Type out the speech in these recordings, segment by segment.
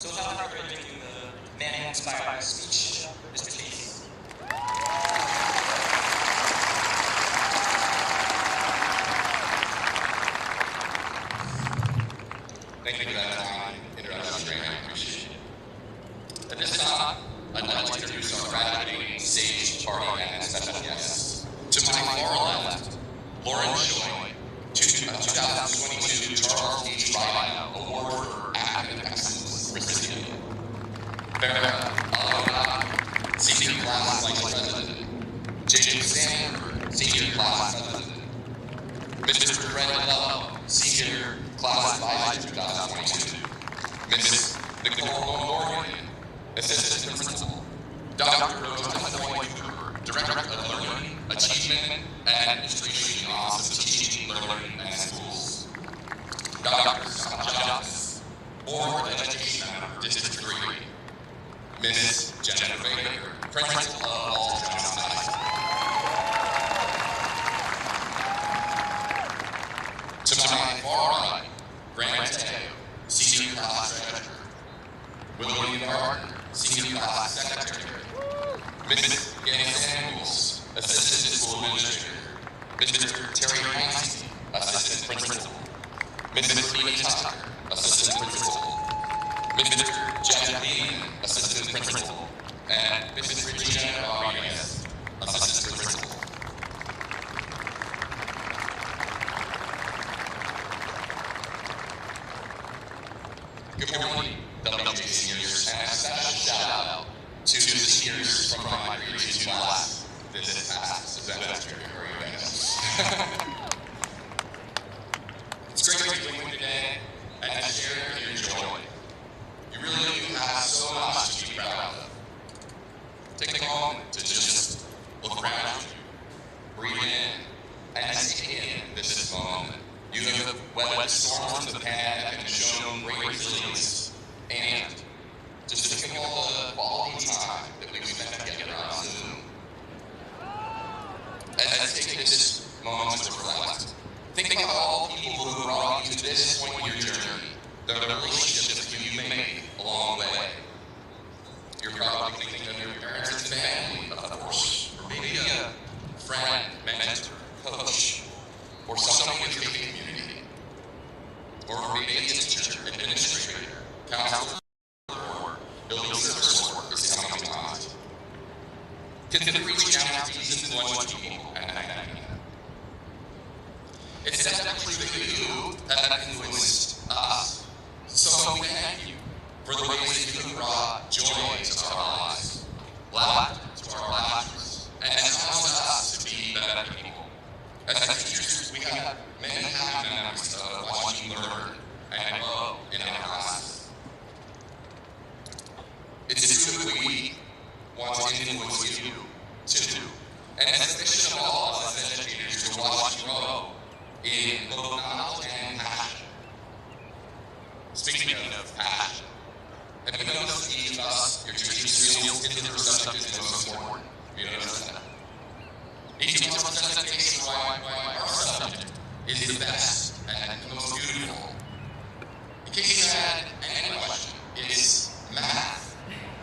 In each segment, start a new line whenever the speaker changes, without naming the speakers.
So without further ado, the man who inspired speech, Mr. Chase.
Thank you for that kind introduction, Ray. I appreciate it. At this time, I'd like to introduce our graduating stage party and special guests. To my far left, Lauren Joy, 2022 Charles H. Ryan Award for Academic Excellence recipient. Farrah Alona, Senior Class Vice President. Jacob Sanford, Senior Class President. Mr. Brandon Love, Senior Class Advisor 2022. Ms. Nicole Morgan, Assistant Principal. Dr. Rosa Moy Cooper, Director of Learning, Achievement, and Administration in the Office of Teaching, Learning, and Schools. Dr. Scott Jones, Board of Education Member, District 3. Ms. Jennifer Baker, Principal of Walter Johnson High School. To my far right, Grant Mateo, Senior Class Treasurer. William Gardner, Senior Class Secretary. Mrs. Gail Samuels, Assistant School Administrator. Mr. Terry Heinstein, Assistant Principal. Mrs. Rita Tucker, Assistant Principal. Mr. Jack Bean, Assistant Principal. And Mrs. Regina Rodriguez, Assistant Principal. Good morning, WJ seniors, and a special shout out to the seniors from my creation class this past semester. It's great to be with you today and to share your joy. You really do have so much to be proud of. Take a moment to just look around you, breathe in, and take in this moment. You have weathered the storms of the pandemic and shown great resilience. And just think of all the quality time that we've spent together on Zoom. And take this moment to reflect. Think about all the people who brought you to this point in your journey, the relationships that you made along the way. You're probably thinking of your parents and family, of course, or maybe a friend, mentor, coach, or someone in your faith community, or maybe a teacher, administrator, counselor, or building service work is coming to mind. Consider reaching out to these influential people and thanking them. It's definitely true that you have influenced us, so we thank you for the ways that you have brought joy to our lives, laughter to our lives, and caused us to be better people. As teachers, we have many happy memories of watching you learn and grow in our classes. It's true that we want to influence you, too. And it's the mission of all of us as educators to watch you grow in both knowledge and passion. Speaking of passion, have you noticed each of us, your teachers feel particular subject is the most important? Have you noticed that? Each of us presents a case why our subject is the best and the most beautiful. In case you had any question, it's math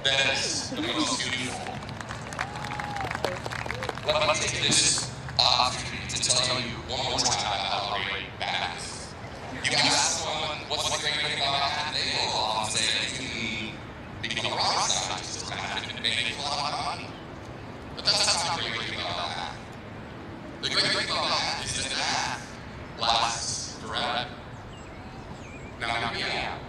that is the most beautiful. Let me take this opportunity to tell you one more time about how great math is. You ask someone, what's the great thing about math? They will often say, become a rocket scientist or math and make a lot of money. But that's not the great thing about math. The great thing about math is that math lasts forever. Now, hear me out.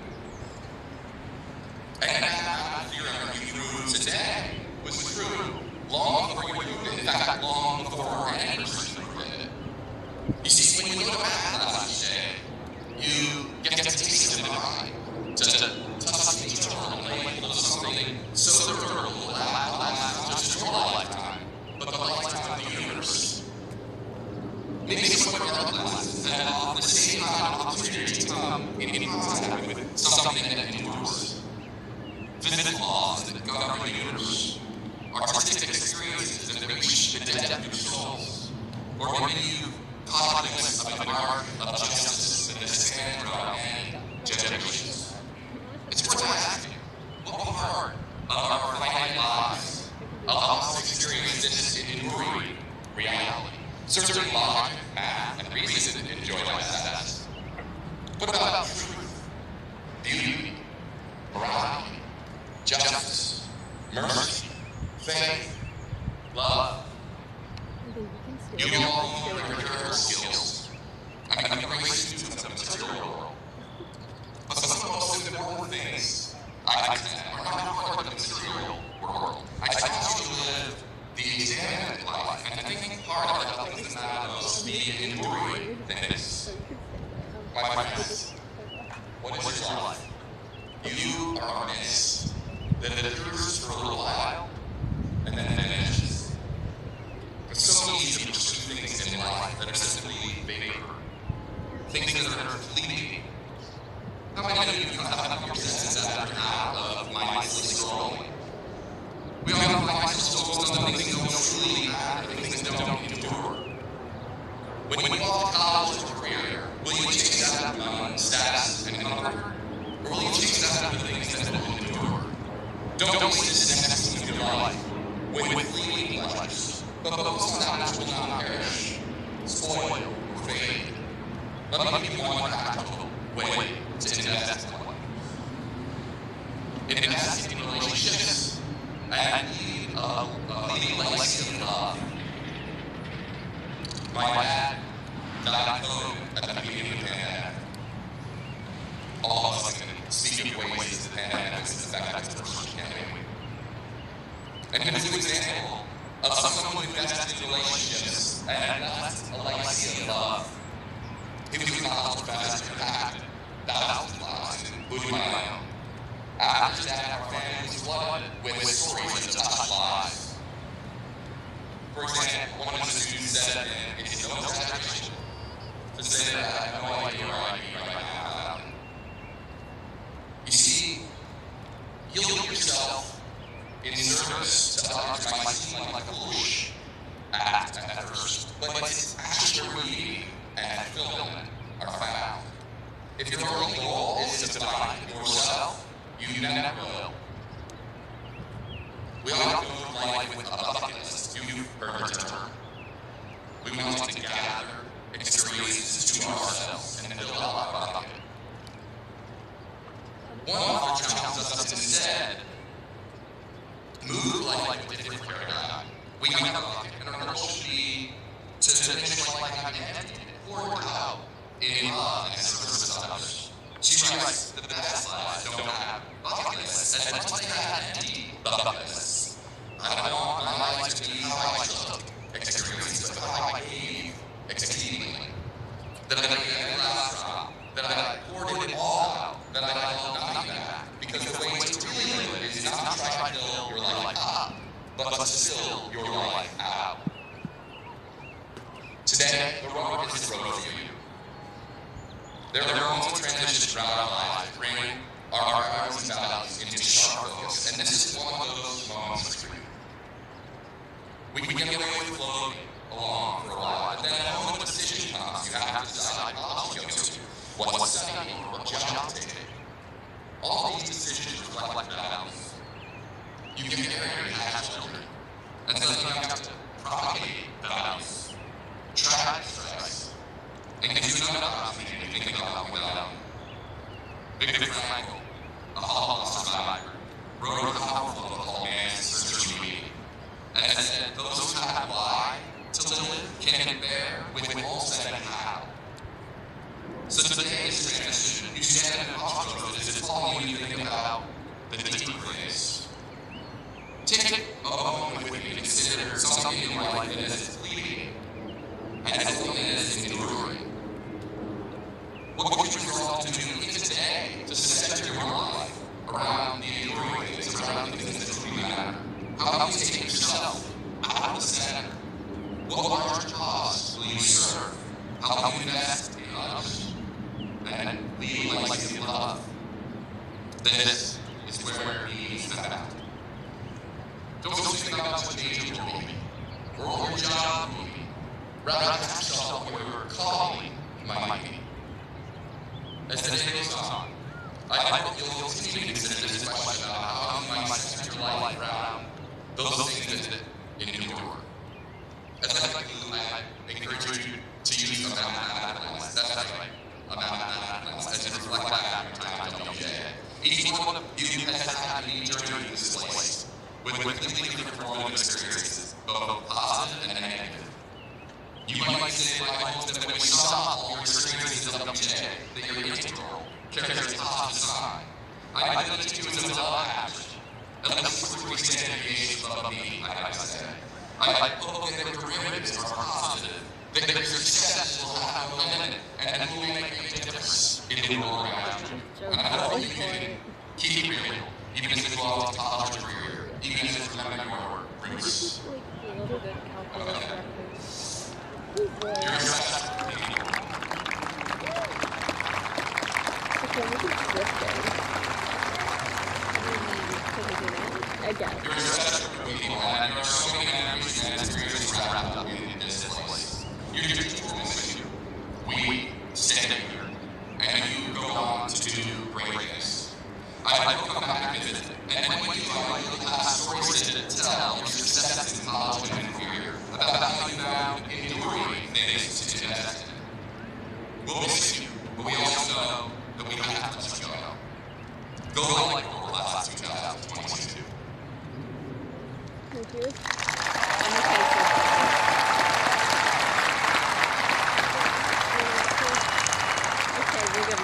And that theorem you proved today was true long before you proved it. In fact, long before our anniversary proved it. You see, when you go to math class each day, you get to taste it in the mind. Just a touch of each other and label of something so thorough will last not just your lifetime, but the lifetime of the universe. Maybe some of your other classes that offer the same kind of opportunity to come in contact with something that endures. Physical laws that govern the universe, artistic experiences that reach the depth of your souls, or maybe you've caught a glimpse of an arc of justice that has spanned throughout many generations. It's worth asking, justice, mercy, faith, love. You all know your empirical skills. I'm embracing you of the material world. But some of the most important things I present are not part of the material world. I challenge you to live the examined life and think hard about things that matter most, the enduring things. My friends, what is your life? You are a mist that endures for a little while and then vanishes. It's so easy to pursue things in life that are simply vapor, things that are fleeting. How many of you have your senses after an hour of mindlessly scrolling? We all have mindless scrolls on things that don't truly matter, things that don't endure. When you walk college or career, will you chase after money, status, and comfort? Or will you chase after the things that will endure? Don't waste this next season of your life with fleeting pleasures, but focus on that which will not perish, spoil, or fade. Let me give you one practical way to invest in life. Invest in relationships and leave a legacy of love. My dad died of COVID at the beginning of the pandemic. All of us can speak of ways the pandemic has affected the person family. And he was an example of someone who invested in relationships and left a legacy of love. He was a college professor who impacted thousands of lives, including my own. After his death, our family was flooded with stories that touched lives. For example, one of the students said, and it's no exaggeration, to say that I have no idea where I'd be right now without him. You see, yielding yourself in service to others might seem like a foolish act at first, but it's actually where meaning and fulfillment are found. If your only goal is to define yourself, you never will. We all go through life with a bucket list. You've heard the term. We want to gather experiences to ourselves and fill up our bucket. One author challenges us to instead move life with a different paradigm. We have a bucket, and our goal should be to finish life having emptied it, poured out in love and service to others. She writes, the best lives don't have bucket lists as much as they have empty bucket lists. I don't want my life to be how I took experiences, but how I gave exceedingly. That I gave every last drop, that I poured it all out, that I held nothing back. Because the way to really live is not to try to fill your life up, but to fill your life out. Today, the road is the road for you. There are moments of transition throughout our lives, bringing our priorities and values into sharp focus, and this is one of those moments for you. We can get away with floating along for a while, but then a moment of decision comes. You have to decide what college to go to, what study, or what job to take. All these decisions reflect values. You get married and have children, and so you have to propagate values, track stress, and give you another opportunity to think about without. Viktor Frankl, a Holocaust survivor, wrote a powerful book called Man's Search for Meaning, and said those who have why to live can bear with all said how. So today's transition, you stand at a crossroads as it's calling you to think about the deeper things. Take a moment with me to consider something in your life that is fleeting and something that is enduring. What would you resolve to do even today to center your life around the enduring things, around the things that truly matter? How do you take yourself out of the center? What larger cause will you serve? How will you invest in others? And lead a legacy of love. This is where he is found. Don't just think about what major will be, or what your job will be. Rather, ask yourself what your calling might be. As the day goes on, I hope you'll continue to consider this question about how you might center your life around those things that endure. As I encourage you to use a mathematical lens. That's right, a mathematical lens, as you reflect back on your time at WJ. Each one of you has had any journey displaced with completely different experiences, both positive and negative. You might say that I hope that when we sum up all your experiences of WJ, that your integral carries a positive sign. I know that you is above average. At least 3 deviations above me, I say. I hope that your derivatives are positive, that your success will have a limit, and will make a difference in the world around you. And I hope you can keep it real, even if it's a long college career, even if it's remember your roots. Okay. You're a special people.
Again.
You're a special people, and there are so many memories and experiences wrapped up in this place. Your future will miss you. We stay here, and you go on to do great things. I will come back and visit, and when you do, you'll have stories to tell your successes in college and career about how you found enduring things to invest in. We'll miss you, but we also know that we have to let you go. Go like World Class 2022.
Thank you. Okay, we're good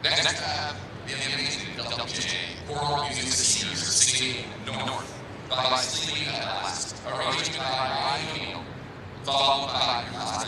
Next, I have the amazing WJ choral music seniors singing North by Sleeping at Last, arranged by Ryan O'Neill, followed by your last